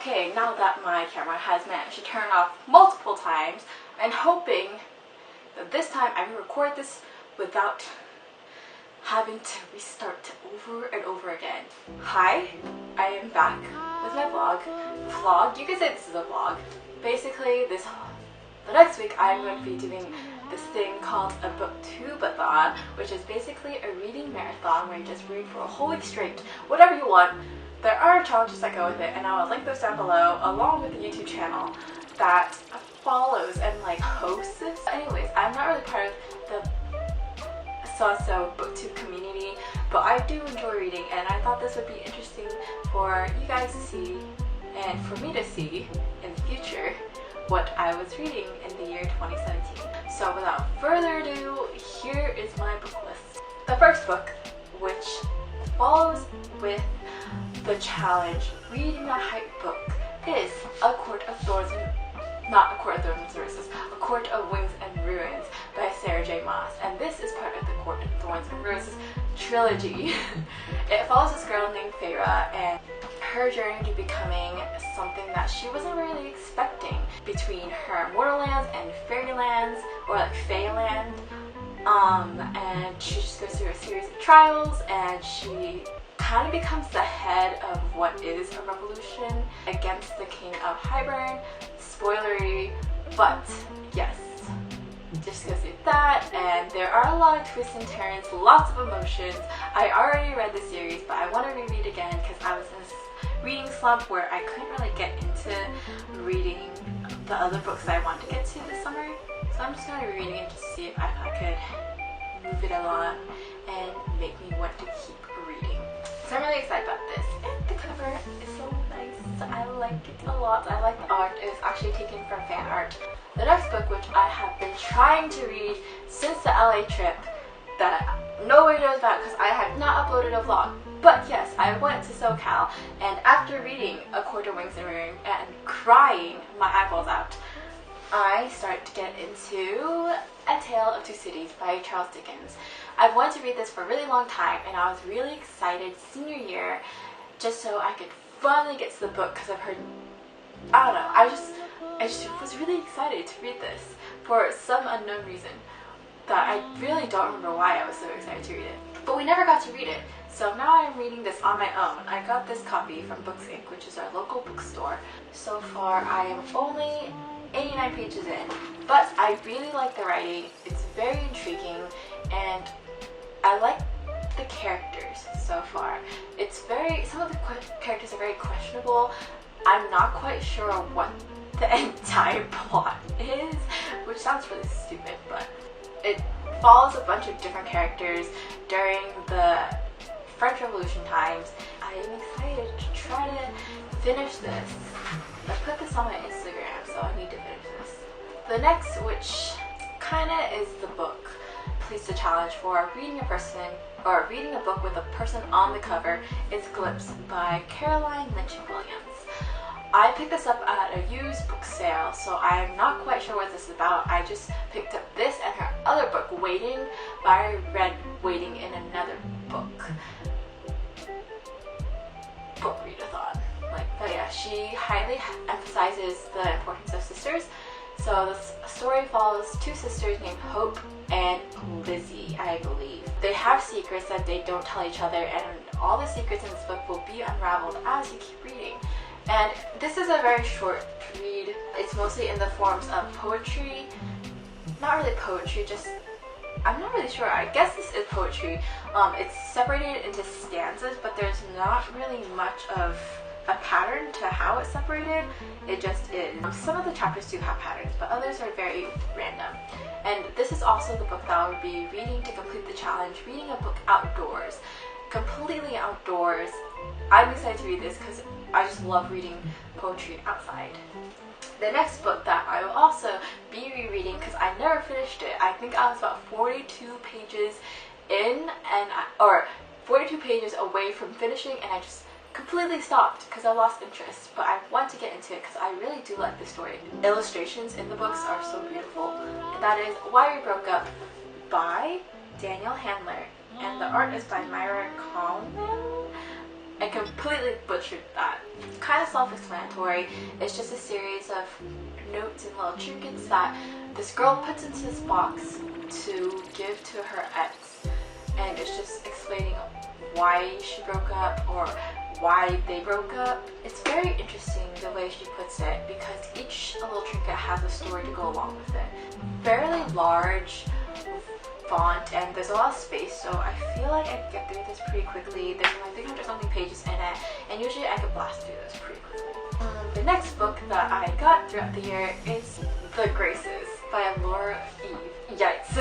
Okay, now that my camera has managed to turn off multiple times, I'm hoping that this time I can record this without having to restart over and over again. Hi, I am back with my vlog. You can say this is a vlog. Basically, the next week I'm going to be doing this thing called a booktube-a-thon, which is basically a reading marathon where you just read for a whole week straight, whatever you want. There are challenges that go with it, and I will link those down below, along with the YouTube channel that follows and hosts this. Anyways, I'm not really part of the so booktube community, but I do enjoy reading, and I thought this would be interesting for you guys to see and for me to see in the future what I was reading in the year 2017. So without further ado, here is my book list. The first book, which follows with the challenge reading a hype book, is A Court of Thorns and not A Court of Thorns and Roses, A Court of Wings and Ruins by Sarah J. Maas, and this is part of the Court of Thorns and Roses trilogy. It follows this girl named Feyre and her journey to becoming something that she wasn't really expecting between her mortal lands and fairylands, or feyland. And she just goes through a series of trials, and she kind of becomes the head of what is a revolution against the King of Hybern. Spoilery, but yes, just go through that, and there are a lot of twists and turns, lots of emotions. I already read the series, but I want to reread again because I was in this reading slump where I couldn't really get into reading the other books that I wanted to get to this summer. So I'm just going to be reading it just to see if I could move it along and make me want to keep reading. So I'm really excited about this, and the cover is so nice. I like it a lot. I like the art. It was actually taken from fan art. The next book, which I have been trying to read since the LA trip that nobody knows about because I have not uploaded a vlog. But yes, I went to SoCal, and after reading A Court of Wings and Ruins and crying my eyeballs out, I started to get into A Tale of Two Cities by Charles Dickens. I've wanted to read this for a really long time, and I was really excited senior year just so I could finally get to the book because I've heard, I don't know, I just was really excited to read this for some unknown reason that I really don't remember why I was so excited to read it. But we never got to read it, so now I'm reading this on my own. I got this copy from Books Inc., which is our local bookstore. So far I am only 89 pages in, but I really like the writing. It's very intriguing, and I like the characters so far. Some of the characters are very questionable. I'm not quite sure what the entire plot is, which sounds really stupid, but it follows a bunch of different characters during the French Revolution times. I am excited to try to finish this. I put this on my Instagram, so I need to finish this. The next, which kinda is the book, please the challenge for reading a book with a person on the cover, is Glimpse by Caroline Lynch Williams. I picked this up at a used book sale, so I'm not quite sure what this is about. I just picked up this and her other book, Waiting, but I read Waiting in another book. Book read-a-thon. But yeah, she highly emphasizes the importance of sisters. So the story follows two sisters named Hope and Lizzie, I believe. They have secrets that they don't tell each other, and all the secrets in this book will be unraveled as you keep reading. And this is a very short read. It's mostly in the forms of poetry. Not really poetry, I'm not really sure. I guess this is poetry. It's separated into stanzas, but there's not really much of a pattern to how it's separated. It just is. Some of the chapters do have patterns, but others are very random. And this is also the book that I would be reading to complete the challenge, reading a book outdoors. Completely outdoors. I'm excited to read this because I just love reading poetry outside. The next book that I will also be rereading, because I never finished it, I think I was about 42 pages in, or 42 pages away from finishing, and I just completely stopped because I lost interest. But I want to get into it because I really do like the story. Illustrations in the books are so beautiful, and that is Why We Broke Up by Daniel Handler, and the art is by Myra Coleman. I completely butchered that. kind of self-explanatory. It's just a series of notes and little trinkets that this girl puts into this box to give to her ex, and it's just explaining why she broke up or why they broke up. It's very interesting the way she puts it because each little trinket has a story to go along with it. Fairly large font and there's a lot of space, so I feel like I could get through this pretty quickly. There's like 300 something pages in it, and usually I could blast through this pretty quickly. The next book that I got throughout the year is The Graces by Laura Eve. Yikes.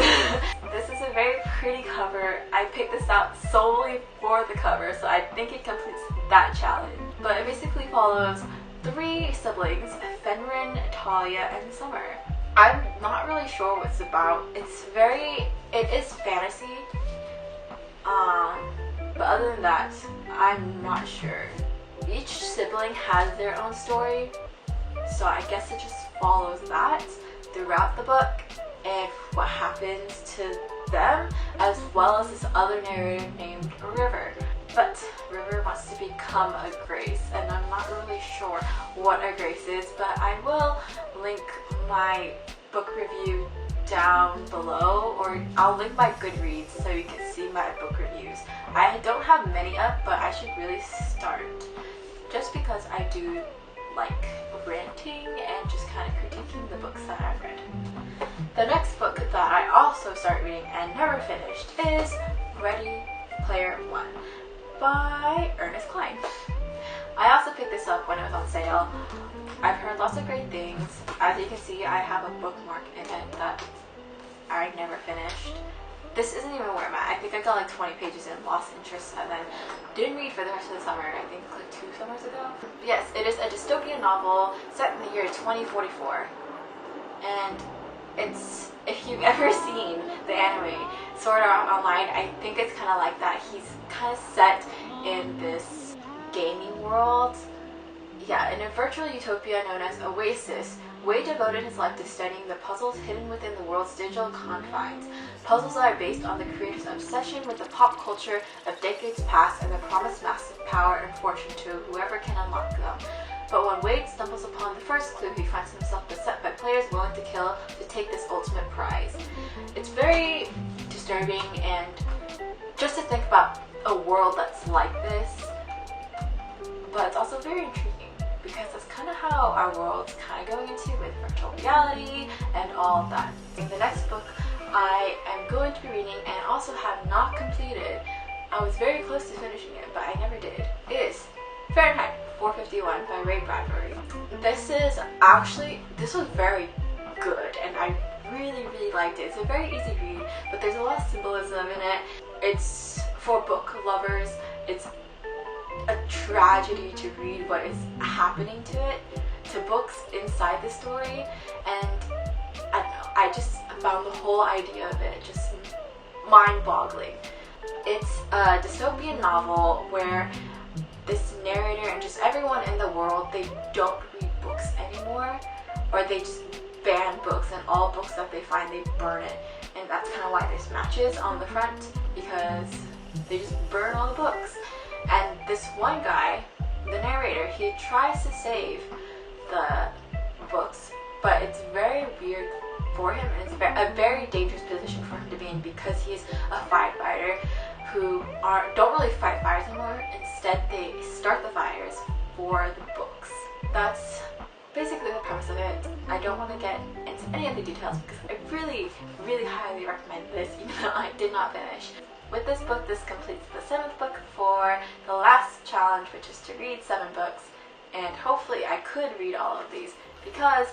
This is a very pretty cover. I picked this out solely for the cover, so I think it completes that challenge. But it basically follows 3 siblings, Fenrin, Talia, and Summer. I'm not really sure what it's about. It is fantasy, but other than that, I'm not sure. Each sibling has their own story, so I guess it just follows that throughout the book and what happens to them, as well as this other narrator named River. But River wants to become a Grace, and I'm not really sure what a Grace is, but I will link my book review down below, or I'll link my Goodreads so you can see my book reviews. I don't have many up, but I should really start, just because I do like ranting and just kind of critiquing the books that I've read. The next book that I also started reading and never finished is Ready Player One by Ernest Cline. I also picked this up when it was on sale. I've heard lots of great things. As you can see, I have a bookmark in it that I never finished. This isn't even where I'm at. I think I got like 20 pages in, lost interest, and then didn't read for the rest of the summer. I think like 2 summers ago. Yes, it is a dystopian novel set in the year 2044. And it's, if you've ever seen the anime Sword Art Online, I think it's kind of like that. He's kind of set in this gaming world. Yeah, in a virtual utopia known as Oasis, Wade devoted his life to studying the puzzles hidden within the world's digital confines. Puzzles that are based on the creator's obsession with the pop culture of decades past and the promised massive power and fortune to whoever can unlock them. But when Wade stumbles upon the first clue, he finds himself beset by players willing to kill to take this ultimate prize. It's very disturbing, and just to think about a world that's like this, but it's also very intriguing because that's kind of how our world's kind of going into with virtual reality and all of that. The next book I am going to be reading and also have not completed, I was very close to finishing it, but I never did, is Fahrenheit 451 by Ray Bradbury. This was very good, and I really liked it. It's a very easy read, but there's a lot of symbolism in it. It's for book lovers. It's a tragedy to read what is happening to books inside the story, and I don't know, I just found the whole idea of it just mind-boggling. It's a dystopian novel where this narrator and just everyone in the world, they don't read books anymore, or they just ban books, and all books that they find, they burn it. And that's kind of why there's matches on the front, because they just burn all the books. And this one guy, the narrator, he tries to save the books, but it's very weird for him, and it's a very dangerous position for him to be in, because he's a firefighter who don't really fight fires anymore. Instead, they start the fires for the books. That's basically the premise of it. I don't want to get into any of the details because I really highly recommend this, even though I did not finish. With this book, this completes the 7th book for the last challenge, which is to read 7 books, and hopefully I could read all of these because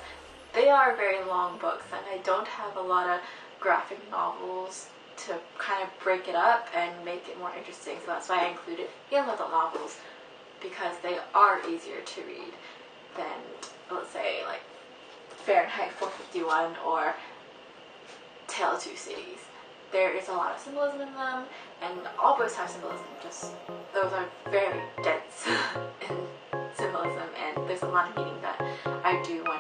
they are very long books and I don't have a lot of graphic novels to kind of break it up and make it more interesting, so that's why I included young adult novels, because they are easier to read than, let's say, like Fahrenheit 451 or Tale of Two Cities. There is a lot of symbolism in them, and all books have symbolism, just those are very dense in symbolism, and there's a lot of meaning that I do want